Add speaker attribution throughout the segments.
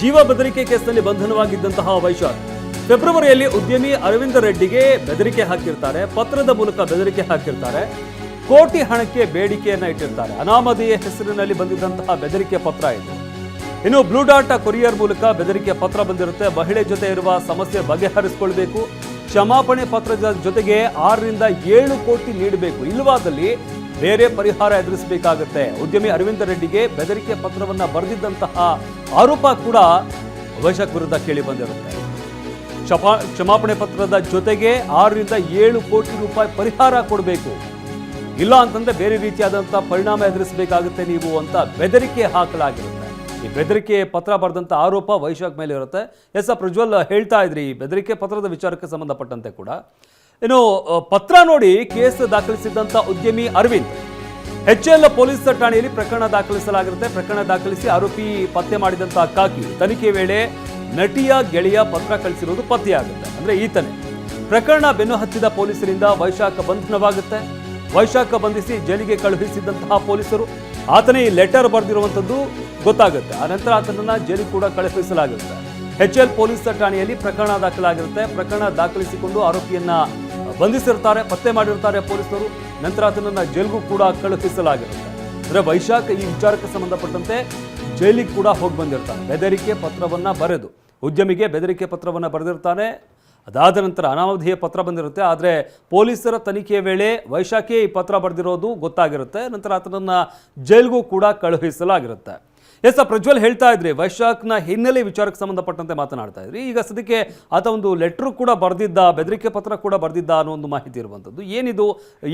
Speaker 1: ಜೀವ ಬೆದರಿಕೆ ಕೇಸ್ನಲ್ಲಿ ಬಂಧನವಾಗಿದ್ದಂತಹ ವೈಶಾಖ್ ಫೆಬ್ರವರಿಯಲ್ಲಿ ಉದ್ಯಮಿ ಅರವಿಂದ ರೆಡ್ಡಿಗೆ ಬೆದರಿಕೆ ಹಾಕಿರ್ತಾರೆ, ಪತ್ರದ ಮೂಲಕ ಬೆದರಿಕೆ ಹಾಕಿರ್ತಾರೆ, ಕೋಟಿ ಹಣಕ್ಕೆ ಬೇಡಿಕೆಯನ್ನ ಇಟ್ಟಿರ್ತಾರೆ. ಅನಾಮಧೇಯ ಹೆಸರಿನಲ್ಲಿ ಬಂದಿದ್ದಂತಹ ಬೆದರಿಕೆ ಪತ್ರ ಇದು. ಇನ್ನು ಬ್ಲೂ ಡಾಟಾ ಕೊರಿಯರ್ ಮೂಲಕ ಬೆದರಿಕೆ ಪತ್ರ ಬಂದಿರುತ್ತೆ. ಮಹಿಳೆ ಜೊತೆ ಇರುವ ಸಮಸ್ಯೆ ಬಗೆಹರಿಸಿಕೊಳ್ಬೇಕು, ಕ್ಷಮಾಪಣೆ ಪತ್ರದ ಜೊತೆಗೆ 6 ರಿಂದ 7 ಕೋಟಿ ನೀಡಬೇಕು, ಇಲ್ಲವಾದಲ್ಲಿ ಬೇರೆ ಪರಿಹಾರ ಎದುರಿಸಬೇಕಾಗುತ್ತೆ. ಉದ್ಯಮಿ ಅರವಿಂದ ರೆಡ್ಡಿಗೆ ಬೆದರಿಕೆ ಪತ್ರವನ್ನ ಬರೆದಿದ್ದಂತಹ ಆರೋಪ ಕೂಡ ವೈಶಾಖ್ ವಿರುದ್ಧ ಕೇಳಿ ಬಂದಿರುತ್ತೆ. ಕ್ಷಮಾಪಣೆ ಪತ್ರದ ಜೊತೆಗೆ 6 ರಿಂದ 7 ಕೋಟಿ ರೂಪಾಯಿ ಪರಿಹಾರ ಕೊಡಬೇಕು, ಇಲ್ಲ ಅಂತಂದ್ರೆ ಬೇರೆ ರೀತಿಯಾದಂತಹ ಪರಿಣಾಮ ಎದುರಿಸಬೇಕಾಗುತ್ತೆ ನೀವು ಅಂತ ಬೆದರಿಕೆ ಹಾಕಲಾಗಿರುತ್ತೆ. ಈ ಬೆದರಿಕೆ ಪತ್ರ ಬರೆದಂತ ಆರೋಪ ವೈಶಾಖ್ ಮೇಲೆ ಇರುತ್ತೆ. ಎಸ್ ಪ್ರಜ್ವಲ್ ಹೇಳ್ತಾ ಇದ್ರಿ, ಈ ಬೆದರಿಕೆ ಪತ್ರದ ವಿಚಾರಕ್ಕೆ ಸಂಬಂಧಪಟ್ಟಂತೆ ಕೂಡ ಇನ್ನು ಪತ್ರ ನೋಡಿ ಕೇಸ್ ದಾಖಲಿಸಿದಂತ ಉದ್ಯಮಿ ಅರವಿಂದ್ HL ಪೊಲೀಸ್ ಠಾಣೆಯಲ್ಲಿ ಪ್ರಕರಣ ದಾಖಲಿಸಲಾಗಿರುತ್ತೆ. ಪ್ರಕರಣ ದಾಖಲಿಸಿ ಆರೋಪಿ ಪತ್ತೆ ಮಾಡಿದಂತಹ ಕಾಕಿ ತನಿಖೆ ವೇಳೆ ನಟಿಯ ಗೆಳೆಯ ಪತ್ರ ಕಳಿಸಿರುವುದು ಪತ್ತೆಯಾಗುತ್ತೆ. ಅಂದ್ರೆ ಈತನೇ ಪ್ರಕರಣ ಬೆನ್ನು ಹತ್ತಿದ ಪೊಲೀಸರಿಂದ ವೈಶಾಖ ಬಂಧನವಾಗುತ್ತೆ. ವೈಶಾಖ ಬಂಧಿಸಿ ಜೈಲಿಗೆ ಕಳುಹಿಸಿದಂತಹ ಪೊಲೀಸರು ಆತನೇ ಈ ಲೆಟರ್ ಬರೆದಿರುವಂಥದ್ದು ಗೊತ್ತಾಗುತ್ತೆ. ಆನಂತರ ಆತನನ್ನ ಜೈಲಿಗೆ ಕೂಡ ಕಳುಹಿಸಲಾಗುತ್ತೆ. HL ಪೊಲೀಸ್ ಠಾಣೆಯಲ್ಲಿ ಪ್ರಕರಣ ದಾಖಲಾಗಿರುತ್ತೆ. ಪ್ರಕರಣ ದಾಖಲಿಸಿಕೊಂಡು ಆರೋಪಿಯನ್ನ ಬಂಧಿಸಿರ್ತಾರೆ, ಪತ್ತೆ ಮಾಡಿರ್ತಾರೆ ಪೊಲೀಸರು. ನಂತರ ಆತನನ್ನ ಜೈಲಿಗೂ ಕೂಡ ಕಳುಹಿಸಲಾಗಿರುತ್ತೆ. ಅಂದ್ರೆ ವೈಶಾಖ್ ಈ ವಿಚಾರಕ್ಕೆ ಸಂಬಂಧಪಟ್ಟಂತೆ ಜೈಲಿಗೆ ಕೂಡ ಹೋಗಿ ಬಂದಿರ್ತಾನೆ. ಬೆದರಿಕೆ ಪತ್ರವನ್ನ ಬರೆದು ಉದ್ಯಮಿಗೆ ಬೆದರಿಕೆ ಪತ್ರವನ್ನ ಬರೆದಿರ್ತಾನೆ. ಅದಾದ ನಂತರ ಅನಾಮಧೇಯ ಪತ್ರ ಬಂದಿರುತ್ತೆ. ಆದರೆ ಪೊಲೀಸರ ತನಿಖೆಯ ವೇಳೆ ವೈಶಾಖೇ ಈ ಪತ್ರ ಬರೆದಿರೋದು ಗೊತ್ತಾಗಿರುತ್ತೆ. ನಂತರ ಆತನನ್ನ ಜೈಲಿಗೂ ಕೂಡ ಕಳುಹಿಸಲಾಗಿರುತ್ತೆ. ಎಸ್ ಪ್ರಜ್ವಲ್ ಹೇಳ್ತಾ ಇದ್ರಿ, ವೈಶಾಖ್ನ ಹಿನ್ನೆಲೆ ವಿಚಾರಕ್ಕೆ ಸಂಬಂಧಪಟ್ಟಂತೆ ಮಾತನಾಡ್ತಾ ಇದ್ರಿ. ಈಗ ಸದ್ಯಕ್ಕೆ ಆತ ಒಂದು ಲೆಟ್ರು ಕೂಡ ಬರೆದಿದ್ದ, ಬೆದರಿಕೆ ಪತ್ರ ಕೂಡ ಬರೆದಿದ್ದ ಅನ್ನೋ ಒಂದು ಮಾಹಿತಿ ಇರುವಂಥದ್ದು. ಏನಿದು,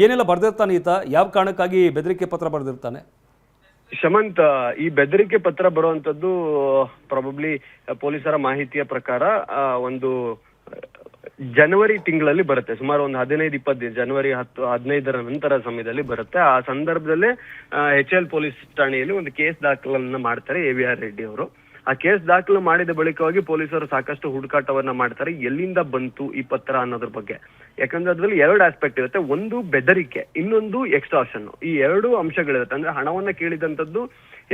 Speaker 1: ಏನೆಲ್ಲ ಬರೆದಿರ್ತಾನೆ ಈತ, ಯಾವ ಕಾರಣಕ್ಕಾಗಿ ಬೆದರಿಕೆ ಪತ್ರ ಬರೆದಿರ್ತಾನೆ?
Speaker 2: ಶಮಂತ್, ಈ ಬೆದರಿಕೆ ಪತ್ರ ಬರುವಂತದ್ದು ಪ್ರಾಬಬ್ಲಿ ಪೊಲೀಸರ ಮಾಹಿತಿಯ ಪ್ರಕಾರ ಒಂದು ಜನವರಿ ತಿಂಗಳಲ್ಲಿ ಬರುತ್ತೆ. ಸುಮಾರು ಒಂದು 15-20 ದಿನ, ಜನವರಿ 10-15 ನಂತರ ಸಮಯದಲ್ಲಿ ಬರುತ್ತೆ. ಆ ಸಂದರ್ಭದಲ್ಲೇ HL ಪೊಲೀಸ್ ಠಾಣೆಯಲ್ಲಿ ಒಂದು ಕೇಸ್ ದಾಖಲನ್ನ ಮಾಡ್ತಾರೆ AVR ರೆಡ್ಡಿ ಅವರು. ಆ ಕೇಸ್ ದಾಖಲು ಮಾಡಿದ ಬಳಿಕವಾಗಿ ಪೊಲೀಸರು ಸಾಕಷ್ಟು ಹುಡುಕಾಟವನ್ನ ಮಾಡ್ತಾರೆ, ಎಲ್ಲಿಂದ ಬಂತು ಈ ಪತ್ರ ಅನ್ನೋದ್ರ ಬಗ್ಗೆ. ಯಾಕಂದ್ರೆ ಅದ್ರಲ್ಲಿ 2 ಆಸ್ಪೆಕ್ಟ್ ಇರುತ್ತೆ. ಒಂದು ಬೆದರಿಕೆ, ಇನ್ನೊಂದು ಎಕ್ಸ್ಟಾರ್ಷನ್. ಈ 2 ಅಂಶಗಳಿರುತ್ತೆ. ಅಂದ್ರೆ ಹಣವನ್ನ ಕೇಳಿದಂತದ್ದು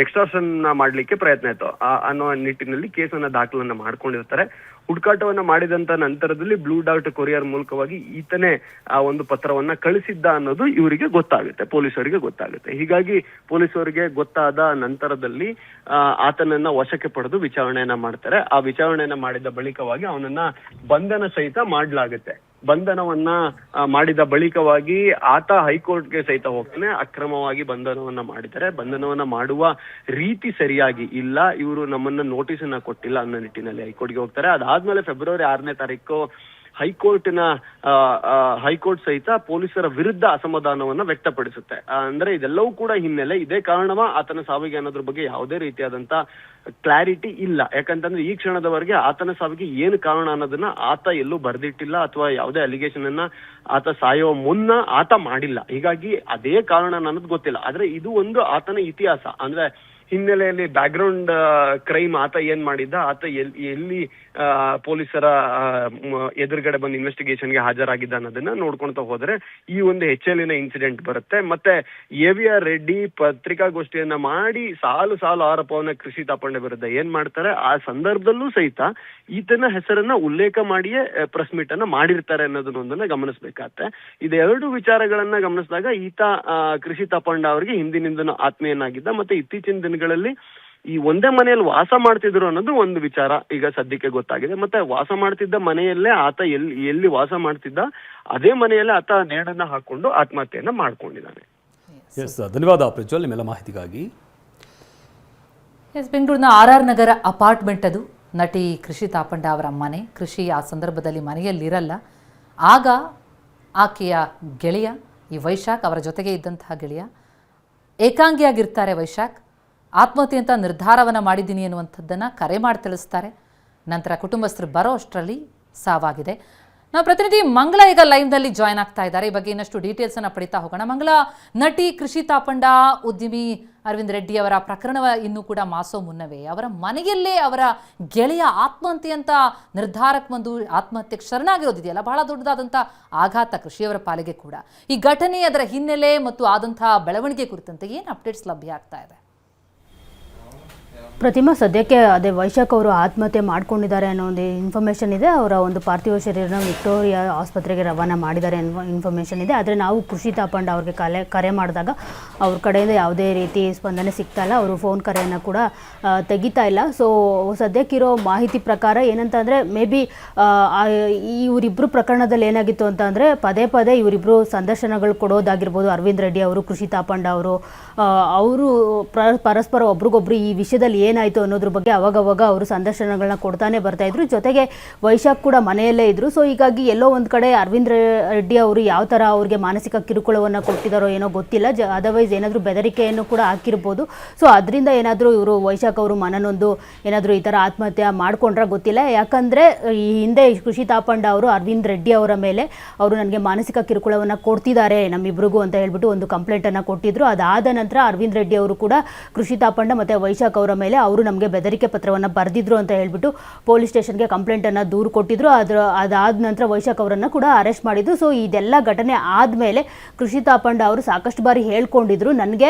Speaker 2: ಎಕ್ಸ್ಟಾರ್ಷನ್ ಮಾಡ್ಲಿಕ್ಕೆ ಪ್ರಯತ್ನ ಆಯ್ತು ಅನ್ನೋ ನಿಟ್ಟಿನಲ್ಲಿ ಕೇಸನ್ನ ದಾಖಲನ್ನ ಮಾಡ್ಕೊಂಡಿರ್ತಾರೆ. ಹುಡುಕಾಟವನ್ನ ಮಾಡಿದಂತ ನಂತರದಲ್ಲಿ ಬ್ಲೂ ಡಾಟ್ ಕೊರಿಯರ್ ಮೂಲಕವಾಗಿ ಈತನೇ ಆ ಒಂದು ಪತ್ರವನ್ನ ಕಳಿಸಿದ್ದ ಅನ್ನೋದು ಇವರಿಗೆ ಗೊತ್ತಾಗುತ್ತೆ, ಪೊಲೀಸರಿಗೆ ಗೊತ್ತಾಗುತ್ತೆ. ಹೀಗಾಗಿ ಪೊಲೀಸರಿಗೆ ಗೊತ್ತಾದ ನಂತರದಲ್ಲಿ ಆತನನ್ನ ವಶಕ್ಕೆ ಪಡೆದು ವಿಚಾರಣೆಯನ್ನ ಮಾಡ್ತಾರೆ. ಆ ವಿಚಾರಣೆಯನ್ನ ಮಾಡಿದ ಬಳಿಕವಾಗಿ ಅವನನ್ನ ಬಂಧನ ಸಹಿತ ಮಾಡ್ಲಾಗುತ್ತೆ. ಬಂಧನವನ್ನ ಮಾಡಿದ ಬಳಿಕವಾಗಿ ಆತ ಹೈಕೋರ್ಟ್ಗೆ ಸಹಿತ ಹೋಗ್ತಾನೆ. ಅಕ್ರಮವಾಗಿ ಬಂಧನವನ್ನ ಮಾಡಿದ್ದಾರೆ, ಬಂಧನವನ್ನ ಮಾಡುವ ರೀತಿ ಸರಿಯಾಗಿ ಇಲ್ಲ, ಇವರು ನಮ್ಮನ್ನ ನೋಟಿಸ್ ಅನ್ನ ಕೊಟ್ಟಿಲ್ಲ ಅನ್ನೋ ನಿಟ್ಟಿನಲ್ಲಿ ಹೈಕೋರ್ಟ್ಗೆ ಹೋಗ್ತಾರೆ. ಅದಾದ್ಮೇಲೆ ಫೆಬ್ರವರಿ 6ನೇ ತಾರೀಕು ಹೈಕೋರ್ಟ್ ಸಹಿತ ಪೊಲೀಸರ ವಿರುದ್ಧ ಅಸಮಾಧಾನವನ್ನ ವ್ಯಕ್ತಪಡಿಸುತ್ತೆ. ಅಂದ್ರೆ ಇದೆಲ್ಲವೂ ಕೂಡ ಹಿನ್ನೆಲೆ, ಇದೇ ಕಾರಣವ ಆತನ ಸಾವಿಗೆ ಅನ್ನೋದ್ರ ಬಗ್ಗೆ ಯಾವುದೇ ರೀತಿಯಾದಂತ ಕ್ಲಾರಿಟಿ ಇಲ್ಲ. ಯಾಕಂತಂದ್ರೆ ಈ ಕ್ಷಣದವರೆಗೆ ಆತನ ಸಾವಿಗೆ ಏನು ಕಾರಣ ಅನ್ನೋದನ್ನ ಆತ ಎಲ್ಲೂ ಬರ್ದಿಟ್ಟಿಲ್ಲ, ಅಥವಾ ಯಾವುದೇ ಅಲಿಗೇಷನ್ ಅನ್ನ ಆತ ಸಾಯೋ ಮುನ್ನ ಆತ ಮಾಡಿಲ್ಲ. ಹೀಗಾಗಿ ಅದೇ ಕಾರಣ ಅನ್ನೋದು ಗೊತ್ತಿಲ್ಲ. ಆದ್ರೆ ಇದು ಒಂದು ಆತನ ಇತಿಹಾಸ. ಅಂದ್ರೆ ಹಿನ್ನೆಲೆಯಲ್ಲಿ ಬ್ಯಾಕ್ಗ್ರೌಂಡ್ ಕ್ರೈಮ್ ಆತ ಏನ್ ಮಾಡಿದ್ದ, ಆತ ಎಲ್ಲಿ ಪೊಲೀಸರ ಎದುರುಗಡೆ ಬಂದು ಇನ್ವೆಸ್ಟಿಗೇಷನ್ಗೆ ಹಾಜರಾಗಿದ್ದ ಅನ್ನೋದನ್ನ ನೋಡ್ಕೊಂತ ಹೋದ್ರೆ ಈ ಒಂದು HL ಇನ್ಸಿಡೆಂಟ್ ಬರುತ್ತೆ. ಮತ್ತೆ AVR ರೆಡ್ಡಿ ಪತ್ರಿಕಾಗೋಷ್ಠಿಯನ್ನ ಮಾಡಿ ಸಾಲು ಆರೋಪವನ್ನ ಕೃಷಿ ತಾಪಂಡೆ ವಿರುದ್ಧ ಏನ್ ಮಾಡ್ತಾರೆ, ಆ ಸಂದರ್ಭದಲ್ಲೂ ಸಹಿತ ಈತನ ಹೆಸರನ್ನ ಉಲ್ಲೇಖ ಮಾಡಿಯೇ ಪ್ರೆಸ್ ಮೀಟ್ ಅನ್ನ ಮಾಡಿರ್ತಾರೆ ಅನ್ನೋದನ್ನೊಂದನ್ನ ಗಮನಿಸಬೇಕಾಗತ್ತೆ. ಇದೆರಡು ವಿಚಾರಗಳನ್ನ ಗಮನಿಸಿದಾಗ ಈತ ಕೃಷಿ ತಾಪಂಡ ಅವರಿಗೆ ಹಿಂದಿನಿಂದನೂ ಆತ್ಮೀಯನಾಗಿದ್ದ. ಮತ್ತೆ ಇತ್ತೀಚಿನ ದಿನಗಳಲ್ಲಿ ಈ ಒಂದೇ ಮನೆಯಲ್ಲಿ ವಾಸ ಮಾಡ್ತಿದ್ರು ಅನ್ನೋದು ಒಂದು ವಿಚಾರ ಈಗ ಸದ್ಯಕ್ಕೆ ಗೊತ್ತಾಗಿದೆ. ಮತ್ತೆ ವಾಸ ಮಾಡ್ತಿದ್ದ ಮನೆಯಲ್ಲೇ ಆತ ಎಲ್ಲಿ ವಾಸ ಮಾಡ್ತಿದ್ದ ಅದೇ ಮನೆಯಲ್ಲೇ ಆತ ನೇಣನ್ನ ಹಾಕೊಂಡು ಆತ್ಮಹತ್ಯೆಯನ್ನ ಮಾಡ್ಕೊಂಡಿದ್ದಾನೆ.
Speaker 1: ಎಸ್, ಧನ್ಯವಾದ ಪ್ರಜ್ವಲ್ ನಿಮ್ಮೆಲ್ಲ ಮಾಹಿತಿಗಾಗಿ.
Speaker 3: ಎಸ್, ಬೆಂಗಳೂರಿನ RR ನಗರ ಅಪಾರ್ಟ್ಮೆಂಟ್ ಅದು ನಟಿ ಕೃಷಿ ತಾಪಂಡ ಅವರ ಮನೆ. ಕೃಷಿ ಆ ಸಂದರ್ಭದಲ್ಲಿ ಮನೆಯಲ್ಲಿರಲ್ಲ. ಆಗ ಆಕೆಯ ಗೆಳೆಯ ಈ ವೈಶಾಖ್, ಅವರ ಜೊತೆಗೆ ಇದ್ದಂತಹ ಗೆಳೆಯ ಏಕಾಂಗಿಯಾಗಿರ್ತಾರೆ. ವೈಶಾಖ್ ಆತ್ಮಹತ್ಯೆ ಅಂತ ನಿರ್ಧಾರವನ್ನು ಮಾಡಿದ್ದೀನಿ ಅನ್ನುವಂಥದ್ದನ್ನು ಕರೆ ಮಾಡಿ ತಿಳಿಸ್ತಾರೆ. ನಂತರ ಕುಟುಂಬಸ್ಥರು ಬರೋ ಅಷ್ಟರಲ್ಲಿ ಸಾವಾಗಿದೆ. ನಾವು ಪ್ರತಿನಿಧಿ ಮಂಗಳ ಈಗ ಲೈವ್ನಲ್ಲಿ ಜಾಯ್ನ್ ಆಗ್ತಾ ಇದ್ದಾರೆ. ಈ ಬಗ್ಗೆ ಇನ್ನಷ್ಟು ಡೀಟೇಲ್ಸನ್ನು ಪಡಿತಾ ಹೋಗೋಣ. ಮಂಗಳ, ನಟಿ ಕೃಷಿ ತಾಪಂಡ ಉದ್ಯಮಿ ಅರವಿಂದ್ ರೆಡ್ಡಿ ಅವರ ಪ್ರಕರಣ ಇನ್ನೂ ಕೂಡ ಮಾಸೋ ಮುನ್ನವೇ ಅವರ ಮನೆಯಲ್ಲೇ ಅವರ ಗೆಳೆಯ ಆತ್ಮಹತ್ಯೆ ಅಂತ ನಿರ್ಧಾರಕ್ಕೆ ಬಂದು ಆತ್ಮಹತ್ಯೆಗೆ ಶರಣಾಗಿರೋದಿದೆಯಲ್ಲ, ಬಹಳ ದೊಡ್ಡದಾದಂಥ ಆಘಾತ ಕೃಷಿಯವರ ಪಾಲಿಗೆ ಕೂಡ. ಈ ಘಟನೆ, ಅದರ ಹಿನ್ನೆಲೆ ಮತ್ತು ಆದಂತಹ ಬೆಳವಣಿಗೆ ಕುರಿತಂತೆ ಏನು ಅಪ್ಡೇಟ್ಸ್ ಲಭ್ಯ ಆಗ್ತಾ ಇದೆ?
Speaker 4: ಪ್ರತಿಮಾ ಸದ್ಯಕ್ಕೆ ಅದೇ ವೈಶಾಖ್ ಅವರು ಆತ್ಮಹತ್ಯೆ ಮಾಡ್ಕೊಂಡಿದ್ದಾರೆ ಅನ್ನೋ ಒಂದು ಇನ್ಫಾರ್ಮೇಷನ್ ಇದೆ. ಅವರ ಒಂದು ಪಾರ್ಥಿವ ಶರೀರನ ವಿಕ್ಟೋರಿಯಾ ಆಸ್ಪತ್ರೆಗೆ ರವಾನೆ ಮಾಡಿದ್ದಾರೆ ಅನ್ನೋ ಇನ್ಫಾರ್ಮೇಷನ್ ಇದೆ. ಆದರೆ ನಾವು ಕೃಷಿ ತಾಪಂಡ ಅವ್ರಿಗೆ ಕರೆ ಮಾಡಿದಾಗ ಅವ್ರ ಕಡೆಯಿಂದ ಯಾವುದೇ ರೀತಿ ಸ್ಪಂದನೆ ಸಿಗ್ತಾ ಇಲ್ಲ. ಅವರು ಫೋನ್ ಕರೆಯನ್ನು ಕೂಡ ತೆಗಿತಾ ಇಲ್ಲ. ಸೊ ಸದ್ಯಕ್ಕಿರೋ ಮಾಹಿತಿ ಪ್ರಕಾರ ಏನಂತಂದರೆ ಮೇ ಬಿ ಇವರಿಬ್ಬರು ಪ್ರಕರಣದಲ್ಲಿ ಏನಾಗಿತ್ತು ಅಂತಂದರೆ ಪದೇ ಪದೇ ಇವರಿಬ್ಬರು ಸಂದರ್ಶನಗಳು ಕೊಡೋದಾಗಿರ್ಬೋದು. ಅರವಿಂದ್ ರೆಡ್ಡಿ ಅವರು, ಕೃಷಿ ತಾಪಂಡ ಅವರು ಪರಸ್ಪರ ಒಬ್ರಿಗೊಬ್ರು ಈ ವಿಷಯದಲ್ಲಿ ಏನಾಯಿತು ಅನ್ನೋದ್ರ ಬಗ್ಗೆ ಅವಾಗವಾಗ ಅವರು ಸಂದರ್ಶನಗಳನ್ನ ಕೊಡ್ತಾನೆ ಬರ್ತಾಯಿದ್ರು. ಜೊತೆಗೆ ವೈಶಾಖ್ ಕೂಡ ಮನೆಯಲ್ಲೇ ಇದ್ದರು. ಸೊ ಹೀಗಾಗಿ ಎಲ್ಲೋ ಒಂದು ಕಡೆ ಅರವಿಂದ್ ರೆಡ್ಡಿ ಅವರು ಯಾವ ಥರ ಅವ್ರಿಗೆ ಮಾನಸಿಕ ಕಿರುಕುಳವನ್ನು ಕೊಟ್ಟಿದ್ದಾರೋ ಏನೋ ಗೊತ್ತಿಲ್ಲ. ಅದರ್ವೈಸ್ ಏನಾದರೂ ಬೆದರಿಕೆಯನ್ನು ಕೂಡ ಹಾಕಿರ್ಬೋದು. ಸೊ ಅದರಿಂದ ಏನಾದರೂ ಇವರು ವೈಶಾಖ್ ಅವರು ಮನನೊಂದು ಏನಾದರೂ ಈ ಥರ ಆತ್ಮಹತ್ಯೆ ಮಾಡ್ಕೊಂಡ್ರೆ ಗೊತ್ತಿಲ್ಲ. ಯಾಕಂದರೆ ಈ ಹಿಂದೆ ಕೃಷಿ ತಾಪಂಡ ಅವರು ಅರವಿಂದ್ ರೆಡ್ಡಿ ಅವರ ಮೇಲೆ ಅವರು ನನಗೆ ಮಾನಸಿಕ ಕಿರುಕುಳವನ್ನು ಕೊಡ್ತಿದ್ದಾರೆ ನಮ್ಮಿಬ್ರಿಗೂ ಅಂತ ಹೇಳ್ಬಿಟ್ಟು ಒಂದು ಕಂಪ್ಲೇಂಟನ್ನು ಕೊಟ್ಟಿದ್ರು. ಅದಾದ ನಂತರ ಅರವಿಂದ್ ರೆಡ್ಡಿ ಅವರು ಕೂಡ ಕೃಷಿ ತಾಪಂಡ ಮತ್ತು ವೈಶಾಖ್ ಅವರ ಮೇಲೆ ಅವರು ನಮಗೆ ಬೆದರಿಕೆ ಪತ್ರವನ್ನು ಬರೆದಿದ್ರು ಅಂತ ಹೇಳ್ಬಿಟ್ಟು ಪೊಲೀಸ್ ಸ್ಟೇಷನ್ಗೆ ಕಂಪ್ಲೇಂಟನ್ನು ದೂರು ಕೊಟ್ಟಿದ್ರು. ಅದಾದ ನಂತರ ವೈಶಾಖ್ ಅವರನ್ನು ಕೂಡ ಅರೆಸ್ಟ್ ಮಾಡಿದ್ರು. ಸೊ ಇದೆಲ್ಲ ಘಟನೆ ಆದಮೇಲೆ ಕೃಷಿ ತಾಪಂಡ ಅವರು ಸಾಕಷ್ಟು ಬಾರಿ ಹೇಳ್ಕೊಂಡಿದ್ರು, ನನಗೆ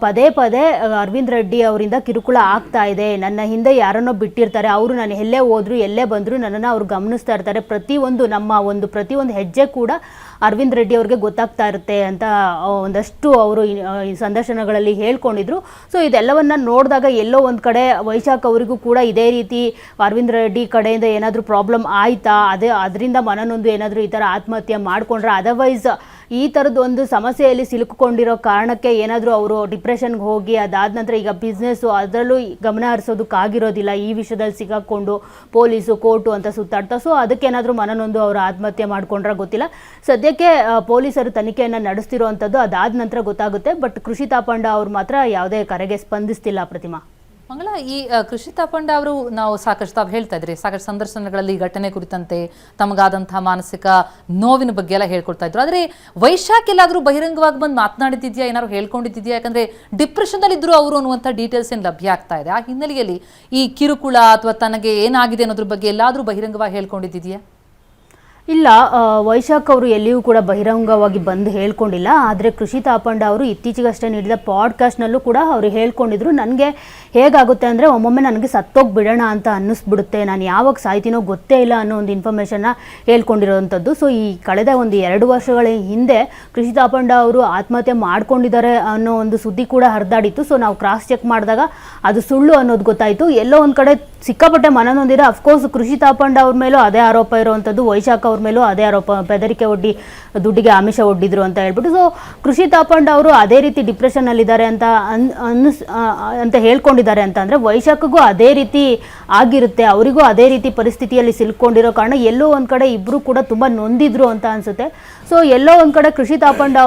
Speaker 4: ಪದೇ ಪದೇ ಅರವಿಂದ್ ರೆಡ್ಡಿ ಅವರಿಂದ ಕಿರುಕುಳ ಆಗ್ತಾ ಇದೆ, ನನ್ನ ಹಿಂದೆ ಯಾರನ್ನೋ ಬಿಟ್ಟಿರ್ತಾರೆ, ಅವರು ನಾನು ಎಲ್ಲೇ ಹೋದ್ರು ಎಲ್ಲೇ ಬಂದರೂ ನನ್ನನ್ನು ಅವ್ರು ಗಮನಿಸ್ತಾ ಇರ್ತಾರೆ, ಪ್ರತಿಯೊಂದು ಹೆಜ್ಜೆ ಕೂಡ ಅರವಿಂದ್ ರೆಡ್ಡಿ ಅವ್ರಿಗೆ ಗೊತ್ತಾಗ್ತಾ ಇರುತ್ತೆ ಅಂತ ಒಂದಷ್ಟು ಅವರು ಸಂದರ್ಶನಗಳಲ್ಲಿ ಹೇಳ್ಕೊಂಡಿದ್ರು. ಸೊ ಇದೆಲ್ಲವನ್ನ ನೋಡಿದಾಗ ಎಲ್ಲೋ ಒಂದು ಕಡೆ ವೈಶಾಖ್ ಅವರಿಗೂ ಕೂಡ ಇದೇ ರೀತಿ ಅರವಿಂದ್ ರೆಡ್ಡಿ ಕಡೆಯಿಂದ ಏನಾದರೂ ಪ್ರಾಬ್ಲಮ್ ಆಯಿತಾ, ಅದರಿಂದ ಮನನೊಂದು ಏನಾದರೂ ಈ ಥರ ಆತ್ಮಹತ್ಯೆ ಮಾಡಿಕೊಂಡ್ರೆ, ಅದರ್ವೈಸ್ ಈ ಥರದ್ದು ಒಂದು ಸಮಸ್ಯೆಯಲ್ಲಿ ಸಿಲುಕೊಂಡಿರೋ ಕಾರಣಕ್ಕೆ ಏನಾದರೂ ಅವರು ಡಿಪ್ರೆಷನ್ಗೆ ಹೋಗಿ ಅದಾದ ನಂತರ ಈಗ ಬಿಸ್ನೆಸ್ಸು ಅದರಲ್ಲೂ ಗಮನ ಹರಿಸೋದಕ್ಕಾಗಿರೋದಿಲ್ಲ, ಈ ವಿಷಯದಲ್ಲಿ ಸಿಗಾಕೊಂಡು ಪೊಲೀಸು ಕೋರ್ಟು ಅಂತ ಸುತ್ತಾಡ್ತಾ. ಸೊ ಅದಕ್ಕೇನಾದರೂ ಮನನೊಂದು ಅವರು ಆತ್ಮಹತ್ಯೆ ಮಾಡಿಕೊಂಡ್ರೆ ಗೊತ್ತಿಲ್ಲ. ಸದ್ಯಕ್ಕೆ ಪೊಲೀಸರು ತನಿಖೆಯನ್ನು ನಡೆಸ್ತಿರೋವಂಥದ್ದು, ಅದಾದ ನಂತರ ಗೊತ್ತಾಗುತ್ತೆ. ಬಟ್ ಕೃಷಿ ತಾಪಂಡ ಅವ್ರು ಮಾತ್ರ ಯಾವುದೇ ಕರೆಗೆ ಸ್ಪಂದಿಸ್ತಿಲ್ಲ. ಪ್ರತಿಮಾ
Speaker 3: ಮಂಗಳ, ಈ ಕೃಷಿ ತಾಪಂಡ ಅವರು ನಾವು ಸಾಕಷ್ಟು ತಾವು ಹೇಳ್ತಾ ಇದ್ರಿ, ಸಾಕಷ್ಟು ಸಂದರ್ಶನಗಳಲ್ಲಿ ಘಟನೆ ಕುರಿತಂತೆ ತಮಗಾದಂತಹ ಮಾನಸಿಕ ನೋವಿನ ಬಗ್ಗೆ ಎಲ್ಲ ಹೇಳ್ಕೊಳ್ತಾ ಇದ್ರು. ಆದರೆ ವೈಶಾಖ್ ಎಲ್ಲಾದರೂ ಬಹಿರಂಗವಾಗಿ ಬಂದು ಮಾತನಾಡಿದ್ಯಾ, ಏನಾದ್ರು ಹೇಳ್ಕೊಂಡಿದ್ಯಾ? ಯಾಕಂದ್ರೆ ಡಿಪ್ರೆಷನ್ ಇದ್ರು ಅವರು ಅನ್ನುವಂಥ ಡೀಟೇಲ್ಸ್ ಏನು ಲಭ್ಯ ಆಗ್ತಾ ಇದೆ. ಆ ಹಿನ್ನೆಲೆಯಲ್ಲಿ ಈ ಕಿರುಕುಳ ಅಥವಾ ತನಗೆ ಏನಾಗಿದೆ ಅನ್ನೋದ್ರ ಬಗ್ಗೆ ಎಲ್ಲಾದರೂ ಬಹಿರಂಗವಾಗಿ ಹೇಳ್ಕೊಂಡಿದ್ಯಾ?
Speaker 4: ಇಲ್ಲ, ವೈಶಾಖ್ ಅವರು ಎಲ್ಲಿಯೂ ಕೂಡ ಬಹಿರಂಗವಾಗಿ ಬಂದು ಹೇಳ್ಕೊಂಡಿಲ್ಲ. ಆದರೆ ಕೃಷಿ ತಾಪಂಡ ಅವರು ಇತ್ತೀಚೆಗಷ್ಟೇ ನೀಡಿದ ಪಾಡ್ಕಾಸ್ಟ್ನಲ್ಲೂ ಕೂಡ ಅವರು ಹೇಳ್ಕೊಂಡಿದ್ರು, ನನಗೆ ಹೇಗಾಗುತ್ತೆ ಅಂದರೆ ಒಮ್ಮೊಮ್ಮೆ ನನಗೆ ಸತ್ತೋಗ್ಬಿಡೋಣ ಅಂತ ಅನ್ನಿಸ್ಬಿಡುತ್ತೆ, ನಾನು ಯಾವಾಗ ಸಾಯ್ತೀನೋ ಗೊತ್ತೇ ಇಲ್ಲ ಅನ್ನೋ ಒಂದು ಇನ್ಫಾರ್ಮೇಷನ್ನ ಹೇಳ್ಕೊಂಡಿರೋವಂಥದ್ದು. ಸೊ ಈ ಕಳೆದ ಒಂದು 2 ವರ್ಷಗಳ ಹಿಂದೆ ಕೃಷಿ ತಾಪಂಡ ಅವರು ಆತ್ಮಹತ್ಯೆ ಮಾಡ್ಕೊಂಡಿದ್ದಾರೆ ಅನ್ನೋ ಒಂದು ಸುದ್ದಿ ಕೂಡ ಹರಿದಾಡಿತ್ತು. ಸೊ ನಾವು ಕ್ರಾಸ್ ಚೆಕ್ ಮಾಡಿದಾಗ ಅದು ಸುಳ್ಳು ಅನ್ನೋದು ಗೊತ್ತಾಯಿತು. ಎಲ್ಲೋ ಒಂದು ಕಡೆ ಸಿಕ್ಕಾಪಟ್ಟೆ ಮನನೊಂದಿದೆ. ಅಫ್ಕೋರ್ಸ್ ಕೃಷಿ ತಾಪಂಡ ಅವ್ರ ಮೇಲೂ ಅದೇ ಆರೋಪ ಇರುವಂಥದ್ದು, ವೈಶಾಖ್ ಅವ್ರ ಮೇಲೂ ಅದೇ ಆರೋಪ, ಬೆದರಿಕೆ ಒಡ್ಡಿ ದುಡ್ಡಿಗೆ ಆಮಿಷ ಒಡ್ಡಿದ್ರು ಅಂತ ಹೇಳ್ಬಿಟ್ಟು. ಸೊ ಕೃಷಿ ತಾಪಂಡ ಅವರು ಅದೇ ರೀತಿ ಡಿಪ್ರೆಷನ್ನಲ್ಲಿದ್ದಾರೆ ಅಂತ ಹೇಳ್ಕೊಂಡಿದ್ದಾರೆ ಅಂತಂದರೆ ವೈಶಾಖಗೂ ಅದೇ ರೀತಿ ಆಗಿರುತ್ತೆ, ಅವರಿಗೂ ಅದೇ ರೀತಿ ಪರಿಸ್ಥಿತಿಯಲ್ಲಿ ಸಿಲ್ಕೊಂಡಿರೋ ಕಾರಣ ಎಲ್ಲೋ ಒಂದು ಕಡೆ ಇಬ್ಬರು ಕೂಡ ತುಂಬ ನೊಂದಿದ್ರು ಅಂತ ಅನಿಸುತ್ತೆ. ಸೊ ಎಲ್ಲೋ ಒಂದು ಕಡೆ ಕೃಷಿ ತಾಪಂಡ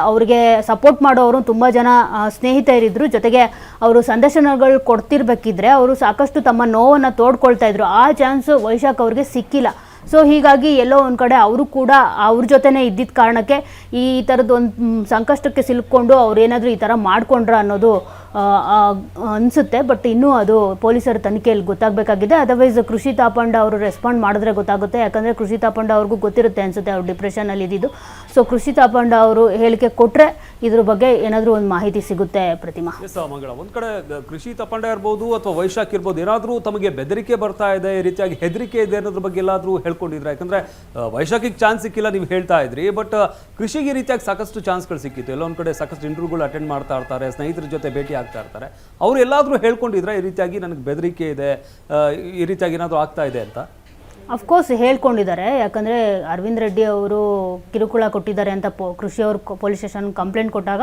Speaker 4: ಅವ್ರಿಗೆ ಸಪೋರ್ಟ್ ಮಾಡೋರು ತುಂಬ ಜನ ಸ್ನೇಹಿತರಿದ್ರು. ಜೊತೆಗೆ ಅವರು ಸಂದರ್ಶನಗಳು ಕೊಡ್ತಿರ್ಬೇಕಿದ್ರೆ ಅವರು ಸಾಕಷ್ಟು ತಮ್ಮ ನೋವನ್ನು ತೋಡ್ಕೊಳ್ತಾ ಇದ್ರು. ಆ ಚಾನ್ಸ್ ವೈಶಾಖ್ ಅವ್ರಿಗೆ ಸಿಕ್ಕಿಲ್ಲ. ಸೊ ಹೀಗಾಗಿ ಎಲ್ಲೋ ಒಂದು ಕಡೆ ಅವರು ಕೂಡ ಅವ್ರ ಜೊತೆನೇ ಇದ್ದಿದ್ದ ಕಾರಣಕ್ಕೆ ಈ ಥರದ್ದು ಒಂದು ಸಂಕಷ್ಟಕ್ಕೆ ಸಿಲುಕೊಂಡು ಅವ್ರೇನಾದರೂ ಈ ಥರ ಮಾಡಿಕೊಂಡ್ರ ಅನ್ನೋದು ಅನಿಸುತ್ತೆ. ಬಟ್ ಇನ್ನೂ ಅದು ಪೊಲೀಸರ ತನಿಖೆಯಲ್ಲಿ ಗೊತ್ತಾಗಬೇಕಾಗಿದೆ. ಅದರ್ವೈಸ್ ಕೃಷಿ ತಾಪಂಡ ಅವರು ರೆಸ್ಪಾಂಡ್ ಮಾಡಿದ್ರೆ ಗೊತ್ತಾಗುತ್ತೆ. ಯಾಕಂದರೆ ಕೃಷಿ ತಾಪಂಡ ಅವ್ರಿಗೂ ಗೊತ್ತಿರುತ್ತೆ ಅನಿಸುತ್ತೆ ಅವ್ರು ಡಿಪ್ರೆಷನಲ್ಲಿ ಇದ್ದಿದ್ದು. ಸೊ ಕೃಷಿ ತಾಪಂಡ ಅವರು ಹೇಳಿಕೆ ಕೊಟ್ಟರೆ ಇದ್ರ ಬಗ್ಗೆ ಏನಾದರೂ ಒಂದು ಮಾಹಿತಿ ಸಿಗುತ್ತೆ. ಪ್ರತಿಮಾ
Speaker 1: ಮಂಗಳ, ಒಂದು ಕಡೆ ಕೃಷಿ ತಾಪಂಡ ಇರ್ಬೋದು ಅಥವಾ ವೈಶಾಖ್ ಇರ್ಬೋದು, ಏನಾದರೂ ತಮಗೆ ಬೆದರಿಕೆ ಬರ್ತಾ ಇದೆ, ಈ ರೀತಿಯಾಗಿ ಹೆದರಿಕೆ ಇದೆ ಅನ್ನೋದ್ರ ಬಗ್ಗೆ ಎಲ್ಲಾದರೂ ಹೇಳ್ಕೊಂಡಿದ್ರೆ? ಯಾಕಂದ್ರೆ ವೈಶಾಖಿಗೆ ಚಾನ್ಸ್ ಸಿಕ್ಕಿಲ್ಲ ನೀವು ಹೇಳ್ತಾ ಇದ್ರಿ, ಬಟ್ ಕೃಷಿಗೆ ಈ ರೀತಿಯಾಗಿ ಸಾಕಷ್ಟು ಚಾನ್ಸ್ಗಳು ಸಿಕ್ಕಿತ್ತು. ಎಲ್ಲೊಂದು ಕಡೆ ಸಾಕಷ್ಟು ಇಂಟರ್ವ್ಯೂಗಳು ಅಟೆಂಡ್ ಮಾಡ್ತಾ ಇರ್ತಾರೆ, ಸ್ನೇಹಿತರ ಜೊತೆ ಭೇಟಿ ಆಗ್ತಾ ಇರ್ತಾರೆ. ಅವ್ರು ಎಲ್ಲಾದರೂ ಹೇಳ್ಕೊಂಡಿದ್ರೆ ಈ ರೀತಿಯಾಗಿ ನನಗೆ ಬೆದರಿಕೆ ಇದೆ, ಈ ರೀತಿಯಾಗಿ ಏನಾದರೂ ಆಗ್ತಾ ಇದೆ ಅಂತ?
Speaker 4: ಅಫ್ಕೋರ್ಸ್ ಹೇಳ್ಕೊಂಡಿದ್ದಾರೆ. ಯಾಕಂದರೆ ಅರವಿಂದ್ ರೆಡ್ಡಿ ಅವರು ಕಿರುಕುಳ ಕೊಟ್ಟಿದ್ದಾರೆ ಅಂತ ಕೃಷಿಯವರು ಪೊಲೀಸ್ ಸ್ಟೇಷನ್ ಕಂಪ್ಲೇಂಟ್ ಕೊಟ್ಟಾಗ,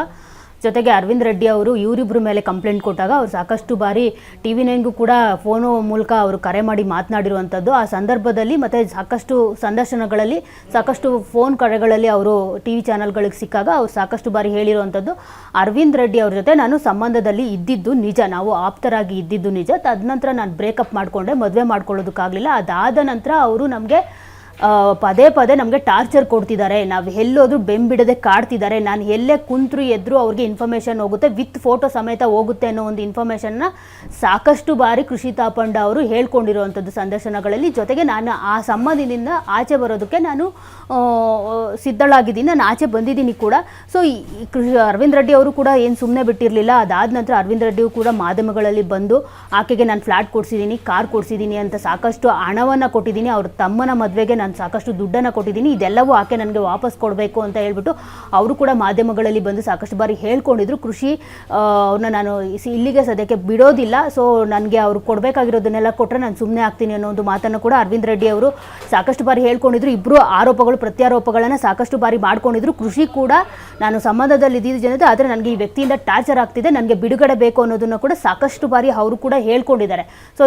Speaker 4: ಜೊತೆಗೆ ಅರವಿಂದ್ ರೆಡ್ಡಿ ಅವರು ಇವರಿಬ್ಬರ ಮೇಲೆ ಕಂಪ್ಲೇಂಟ್ ಕೊಟ್ಟಾಗ ಅವ್ರು ಸಾಕಷ್ಟು ಬಾರಿ TV9ಗೂ ಕೂಡ ಫೋನು ಮೂಲಕ ಅವರು ಕರೆ ಮಾಡಿ ಮಾತನಾಡಿರುವಂಥದ್ದು. ಆ ಸಂದರ್ಭದಲ್ಲಿ ಮತ್ತು ಸಾಕಷ್ಟು ಸಂದರ್ಶನಗಳಲ್ಲಿ, ಸಾಕಷ್ಟು ಫೋನ್ ಕರೆಗಳಲ್ಲಿ ಅವರು TV ಚಾನಲ್ಗಳಿಗೆ ಸಿಕ್ಕಾಗ ಅವ್ರು ಸಾಕಷ್ಟು ಬಾರಿ ಹೇಳಿರುವಂಥದ್ದು, ಅರವಿಂದ್ ರೆಡ್ಡಿ ಅವ್ರ ಜೊತೆ ನಾನು ಸಂಬಂಧದಲ್ಲಿ ಇದ್ದಿದ್ದು ನಿಜ, ನಾವು ಆಪ್ತರಾಗಿ ಇದ್ದಿದ್ದು ನಿಜ. ತದನಂತರ ನಾನು ಬ್ರೇಕಪ್ ಮಾಡಿಕೊಂಡೆ, ಮದುವೆ ಮಾಡ್ಕೊಳ್ಳೋದಕ್ಕಾಗಲಿಲ್ಲ. ಅದಾದ ನಂತರ ಅವರು ನಮಗೆ ಪದೇ ಪದೇ ನಮಗೆ ಟಾರ್ಚರ್ ಕೊಡ್ತಿದ್ದಾರೆ, ನಾವು ಎಲ್ಲೋದ್ರೂ ಬೆಂಬಿಡದೆ ಕಾಡ್ತಿದ್ದಾರೆ, ನಾನು ಎಲ್ಲೇ ಕುಂತ್ರು ಎದ್ರು ಅವ್ರಿಗೆ ಇನ್ಫಾರ್ಮೇಷನ್ ಹೋಗುತ್ತೆ, ವಿತ್ ಫೋಟೋ ಸಮೇತ ಹೋಗುತ್ತೆ ಅನ್ನೋ ಒಂದು ಇನ್ಫಾರ್ಮೇಷನ್ನ ಸಾಕಷ್ಟು ಬಾರಿ ಕೃಷಿ ತಾಪಂಡ ಅವರು ಹೇಳ್ಕೊಂಡಿರುವಂಥದ್ದು ಸಂದರ್ಶನಗಳಲ್ಲಿ. ಜೊತೆಗೆ ನಾನು ಆ ಸಂಬಂಧದಿಂದ ಆಚೆ ಬರೋದಕ್ಕೆ ನಾನು ಸಿದ್ಧಳಾಗಿದ್ದೀನಿ, ನಾನು ಆಚೆ ಬಂದಿದ್ದೀನಿ ಕೂಡ. ಸೊ ಅರವಿಂದ್ ರೆಡ್ಡಿ ಅವರು ಕೂಡ ಏನು ಸುಮ್ಮನೆ ಬಿಟ್ಟಿರಲಿಲ್ಲ. ಅದಾದ ನಂತರ ಅರವಿಂದ್ ರೆಡ್ಡಿಯು ಕೂಡ ಮಾಧ್ಯಮಗಳಲ್ಲಿ ಬಂದು ಆಕೆಗೆ ನಾನು ಫ್ಲ್ಯಾಟ್ ಕೊಡಿಸಿದ್ದೀನಿ, ಕಾರ್ ಕೊಡಿಸಿದ್ದೀನಿ ಅಂತ ಸಾಕಷ್ಟು ಹಣವನ್ನು ಕೊಟ್ಟಿದ್ದೀನಿ, ಅವ್ರ ತಮ್ಮನ ಮದುವೆಗೆ ನಾನು ಸಾಕಷ್ಟು ದುಡ್ಡನ್ನು ಕೊಟ್ಟಿದ್ದೀನಿ, ಇದೆಲ್ಲವೂ ಆಕೆ ನನಗೆ ವಾಪಸ್ ಕೊಡಬೇಕು ಅಂತ ಹೇಳ್ಬಿಟ್ಟು ಅವರು ಕೂಡ ಮಾಧ್ಯಮಗಳಲ್ಲಿ ಬಂದು ಸಾಕಷ್ಟು ಬಾರಿ ಹೇಳ್ಕೊಂಡಿದ್ರು. ಕೃಷಿ ಅವ್ರನ್ನ ನಾನು ಇಲ್ಲಿಗೆ ಸದ್ಯಕ್ಕೆ ಬಿಡೋದಿಲ್ಲ, ಸೊ ನನಗೆ ಅವ್ರು ಕೊಡಬೇಕಾಗಿರೋದನ್ನೆಲ್ಲ ಕೊಟ್ಟರೆ ನಾನು ಸುಮ್ಮನೆ ಆಗ್ತೀನಿ ಅನ್ನೋ ಒಂದು ಮಾತನ್ನು ಕೂಡ ಅರವಿಂದ್ ರೆಡ್ಡಿ ಅವರು ಸಾಕಷ್ಟು ಬಾರಿ ಹೇಳ್ಕೊಂಡಿದ್ರು. ಇಬ್ಬರು ಆರೋಪಗಳು ಪ್ರತ್ಯಾರೋಪಗಳನ್ನು ಸಾಕಷ್ಟು ಬಾರಿ ಮಾಡ್ಕೊಂಡಿದ್ರು. ಕೃಷಿ ಕೂಡ ನಾನು ಸಂಬಂಧದಲ್ಲಿ ಇದ್ದಿದ್ದ ಜನತೆ, ಆದರೆ ನನಗೆ ಈ ವ್ಯಕ್ತಿಯಿಂದ ಟಾರ್ಚರ್ ಆಗ್ತಿದೆ, ನನಗೆ ಬಿಡುಗಡೆ ಬೇಕು ಅನ್ನೋದನ್ನು ಕೂಡ ಸಾಕಷ್ಟು ಬಾರಿ ಅವರು ಕೂಡ ಹೇಳ್ಕೊಂಡಿದ್ದಾರೆ. ಸೊ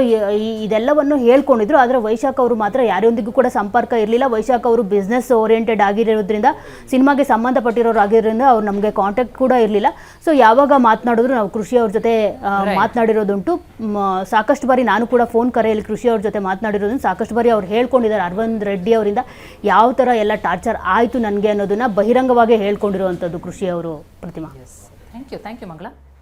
Speaker 4: ಇದೆಲ್ಲವನ್ನು ಹೇಳ್ಕೊಂಡಿದ್ರು. ಆದರೆ ವೈಶಾಖ್ ಅವರು ಮಾತ್ರ ಯಾರೊಂದಿಗೂ ಕೂಡ ಸಂಪರ್ಕ ಇರಲಿಲ್ಲ. ವೈಶಾಖ್ ಅವರು ಬಿಸ್ನೆಸ್ ಓರಿಯೆಂಟೆಡ್ ಆಗಿರೋದ್ರಿಂದ, ಸಿನಿಮಾಗೆ ಸಂಬಂಧಪಟ್ಟಿರೋರು ಆಗಿರೋದ್ರಿಂದ ಅವ್ರು ನಮಗೆ ಕಾಂಟ್ಯಾಕ್ಟ್ ಕೂಡ ಇರಲಿಲ್ಲ. ಸೊ ಯಾವಾಗ ಮಾತನಾಡಿದ್ರು ನಾವು ಕೃಷಿ ಅವ್ರ ಜೊತೆ ಮಾತನಾಡಿರೋದುಂಟು. ಸಾಕಷ್ಟು ಬಾರಿ ನಾನು ಕೂಡ ಫೋನ್ ಕರೆಯಲ್ಲಿ ಕೃಷಿ ಅವ್ರ ಜೊತೆ ಮಾತನಾಡಿರೋದನ್ನು ಸಾಕಷ್ಟು ಬಾರಿ ಅವ್ರು ಹೇಳ್ಕೊಂಡಿದ್ದಾರೆ. ಅರವಿಂದ್ ರೆಡ್ಡಿ ಅವರಿಂದ ಯಾವ ಥರ ಎಲ್ಲ ಟಾರ್ಚರ್ ಆಯಿತು ನನಗೆ ಅನ್ನೋದನ್ನು ಬಹಿರಂಗವಾಗಿ ಹೇಳ್ಕೊಂಡಿರುವಂಥದ್ದು ಕೃಷಿ ಅವರು. ಪ್ರತಿಮಾ,
Speaker 3: ಥ್ಯಾಂಕ್ ಯು ಮಂಗಳ.